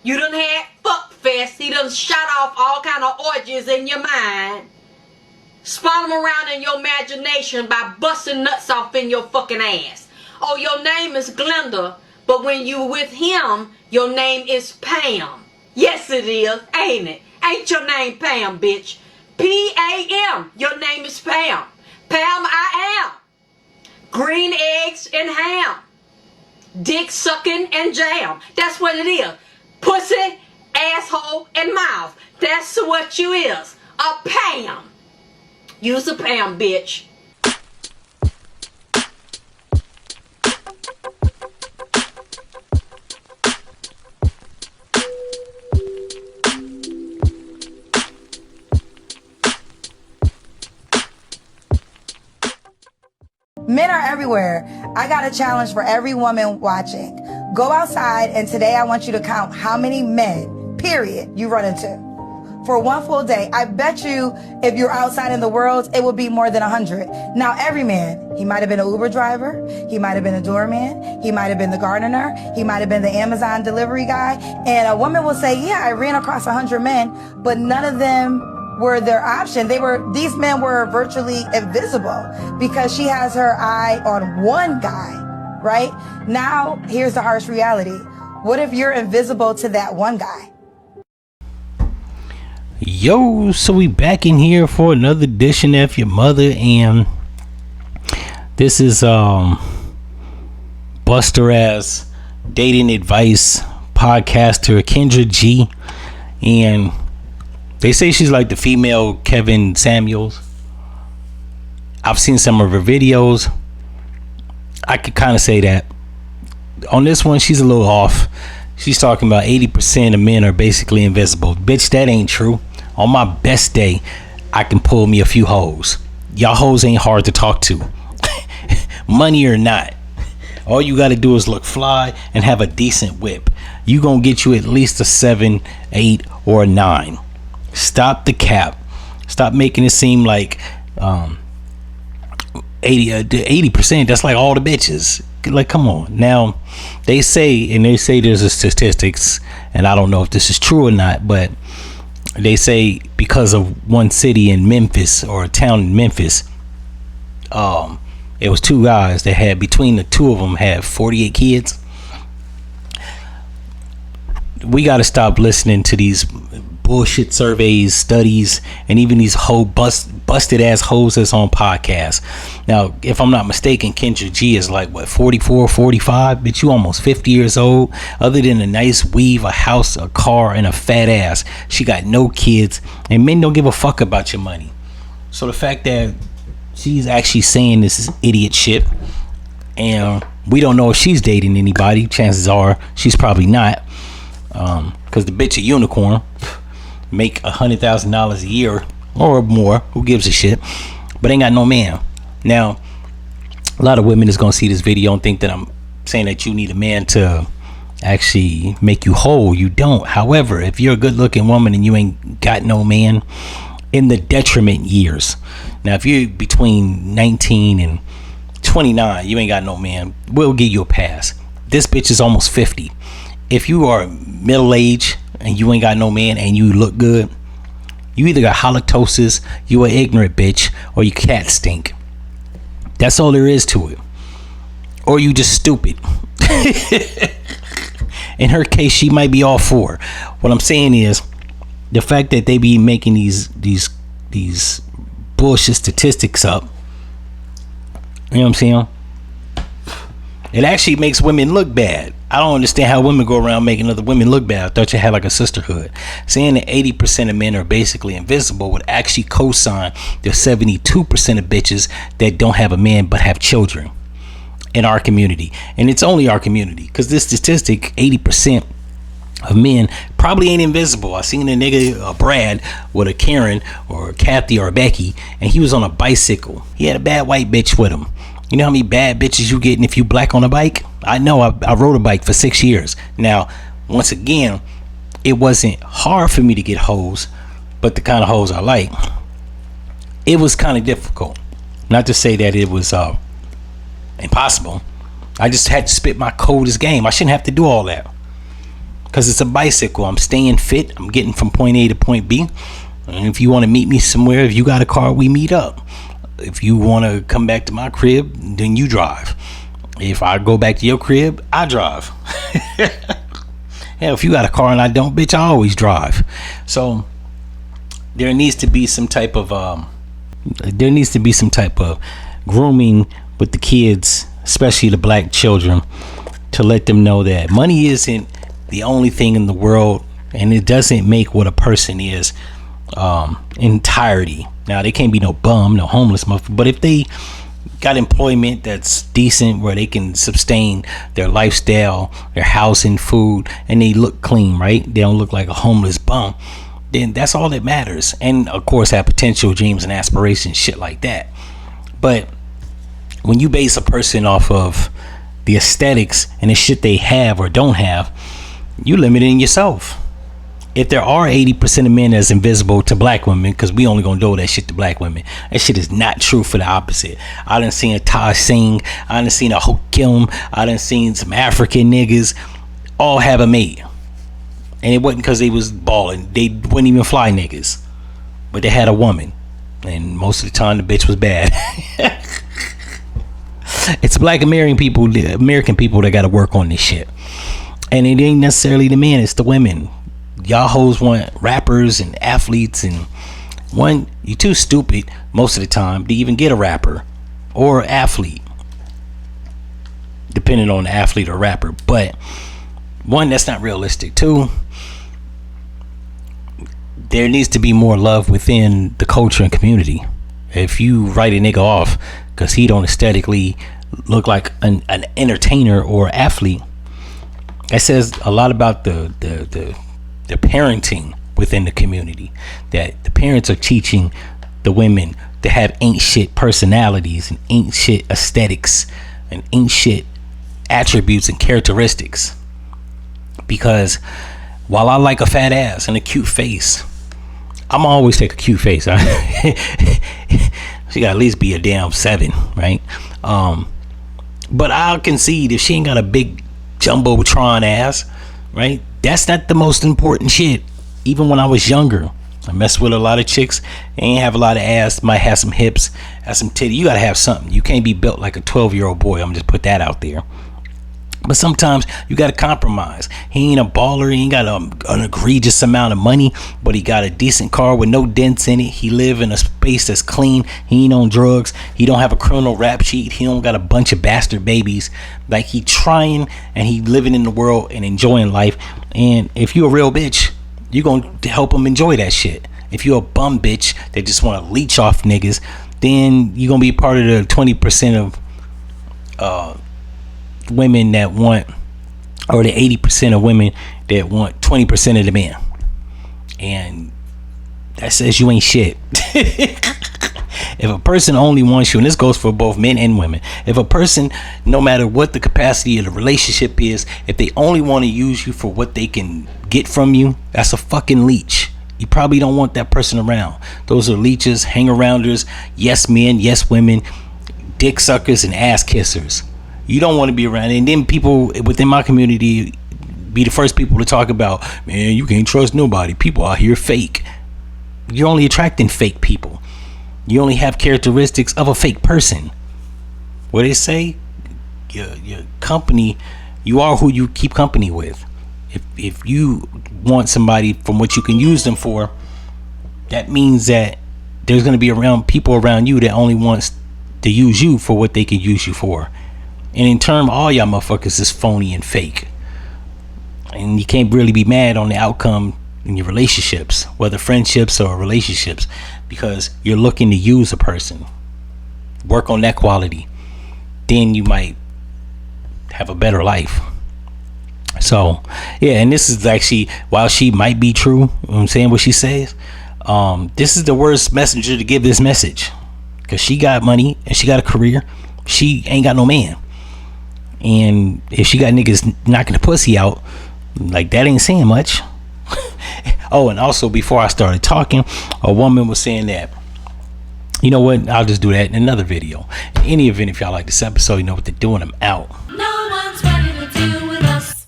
You done had fuck fest. He done shot off all kind of orgies in your mind. Spawn them around in your imagination by busting nuts off in your fucking ass. Oh, your name is Glenda, but when you with him, your name is Pam. Yes, it is, ain't it? Ain't your name Pam, bitch? P-A-M. Your name is Pam. Pam, I am. Green eggs and ham. Dick sucking and jam. That's what it is. Pussy, asshole, and mouth. That's what you is. A Pam. Use a Pam, bitch. Men are everywhere. I got a challenge for every woman watching. Go outside, and today I want you to count how many men, period, you run into. For one full day, I bet you if you're outside in the world, it would be more than 100. Now, every man, he might have been an Uber driver, he might have been a doorman, he might have been the gardener, he might have been the Amazon delivery guy, and a woman will say, yeah, I ran across 100 men, but none of them were their option. These men were virtually invisible because she has her eye on one guy, right? Now, here's the harsh reality. What if you're invisible to that one guy? Yo, so we back in here for another edition of F-ya-Motha, and this is Buster ass dating advice podcaster Kendra G, and they say she's like the female Kevin Samuels. I've seen some of her videos. I could kind of say that. On this one, she's a little off. She's talking about 80% of men are basically invisible. Bitch, that ain't true. On my best day, I can pull me a few hoes. Y'all hoes ain't hard to talk to. Money or not. All you gotta do is look fly and have a decent whip. You gonna get you at least a 7, 8, or a 9. Stop the cap. Stop making it seem like 80%, that's like all the bitches. Like, come on. Now, they say there's a statistics, and I don't know if this is true or not, but they say because of one city in Memphis, or a town in Memphis, it was 2 guys that had, between the 2 of them, had 48 kids. We got to stop listening to these bullshit surveys, studies, and even these whole busted ass hoes that's on podcasts. Now, if I'm not mistaken, Kendra G is like, what, 44, 45? Bitch, you almost 50 years old. Other than a nice weave, a house, a car, and a fat ass, she got no kids, and men don't give a fuck about your money. So the fact that she's actually saying this idiot shit, and we don't know if she's dating anybody, chances are she's probably not, because the bitch a unicorn, make $100,000 a year or more, who gives a shit, but ain't got no man. Now, a lot of women is gonna see this video and think that I'm saying that you need a man to actually make you whole. You don't. However, if you're a good looking woman and you ain't got no man in the detriment years, now if you're between 19 and 29, you ain't got no man, we'll give you a pass. This bitch is almost 50. If you are middle age and you ain't got no man and you look good, you either got halitosis, you an ignorant bitch, or you cat stink. That's all there is to it. Or you just stupid. In her case, she might be all 4. What I'm saying is, the fact that they be making these bullshit statistics up, you know what I'm saying? It actually makes women look bad. I don't understand how women go around making other women look bad. I thought you had like a sisterhood. Saying that 80% of men are basically invisible would actually co-sign the 72% of bitches that don't have a man but have children in our community. And it's only our community, because this statistic, 80% of men probably ain't invisible. I seen a nigga, a Brad, with a Karen or a Kathy or a Becky, and he was on a bicycle. He had a bad white bitch with him. You know how many bad bitches you getting if you black on a bike? I know. I rode a bike for 6 years. Now, once again, it wasn't hard for me to get hoes, but the kind of hoes I like, it was kind of difficult. Not to say that it was impossible. I just had to spit my coldest game. I shouldn't have to do all that. because it's a bicycle. I'm staying fit. I'm getting from point A to point B. And if you want to meet me somewhere, if you got a car, we meet up. If you want to come back to my crib, then you drive. If I go back to your crib, I drive. Hell, if you got a car and I don't, bitch, I always drive. So there needs to be some type of grooming with the kids, especially the black children, to let them know that money isn't the only thing in the world, and it doesn't make what a person is entirety. Now, they can't be no bum, no homeless motherfucker, but if they got employment that's decent where they can sustain their lifestyle, their housing, food, and they look clean, right? They don't look like a homeless bum, then that's all that matters. And of course have potential, dreams and aspirations, shit like that. But when you base a person off of the aesthetics and the shit they have or don't have, you limiting yourself. If there are 80% of men that's invisible to black women, because we only gonna do that shit to black women, that shit is not true for the opposite. I done seen a Taj Singh, I done seen a Ho Kim, I done seen some African niggas all have a mate, and it wasn't because they was balling. They wouldn't even fly niggas, but they had a woman, and most of the time the bitch was bad. It's black American people that got to work on this shit, and it ain't necessarily the men, it's the women. Y'all hoes want rappers and athletes, and you too stupid most of the time to even get a rapper or athlete, depending on the athlete or rapper. But one, that's not realistic. Two, there needs to be more love within the culture and community. If you write a nigga off because he don't aesthetically look like an entertainer or athlete, that says a lot about the parenting within the community, that the parents are teaching the women to have ain't shit personalities and ain't shit aesthetics and ain't shit attributes and characteristics. Because while I like a fat ass and a cute face, I'm always take a cute face. She got at least be a damn 7, right? But I'll concede if she ain't got a big jumbotron ass, right? That's not the most important shit. Even when I was younger, I messed with a lot of chicks. They ain't have a lot of ass, might have some hips, have some titty. You gotta have something. You can't be built like a 12-year-old boy. I'm just put that out there. But sometimes you gotta compromise. He ain't a baller. He ain't got an egregious amount of money, but he got a decent car with no dents in it. He live in a space that's clean. He ain't on drugs. He don't have a criminal rap sheet. He don't got a bunch of bastard babies. Like, he trying and he living in the world and enjoying life. And if you a real bitch, you gonna help him enjoy that shit. If you a bum bitch that just want to leech off niggas, then you gonna be part of the 20% of women that want, or the 80% of women that want 20% of the men. And that says you ain't shit. If a person only wants you, and this goes for both men and women, if a person, no matter what the capacity of the relationship is, if they only want to use you for what they can get from you, that's a fucking leech. You probably don't want that person around. Those are leeches, hang-arounders, yes men, yes women, dick suckers, and ass kissers. You don't want to be around. And then people within my community be the first people to talk about, man, you can't trust nobody. People out here fake. You're only attracting fake people. You only have characteristics of a fake person. What they say, your company, you are who you keep company with. If you want somebody from what you can use them for, that means that there's going to be people around you that only wants to use you for what they can use you for. And in turn, all y'all motherfuckers is phony and fake. And you can't really be mad on the outcome in your relationships, whether friendships or relationships, because you're looking to use a person. Work on that quality. Then you might have a better life. So, yeah, and this is actually, while she might be true, you know what I'm saying, what she says, this is the worst messenger to give this message. Because she got money and she got a career. She ain't got no man. And if she got niggas knocking the pussy out, like, that ain't saying much. Oh, and also, before I started talking, a woman was saying that, you know what, I'll just do that in another video. In any event, if y'all like this episode, you know what to do, and I'm out.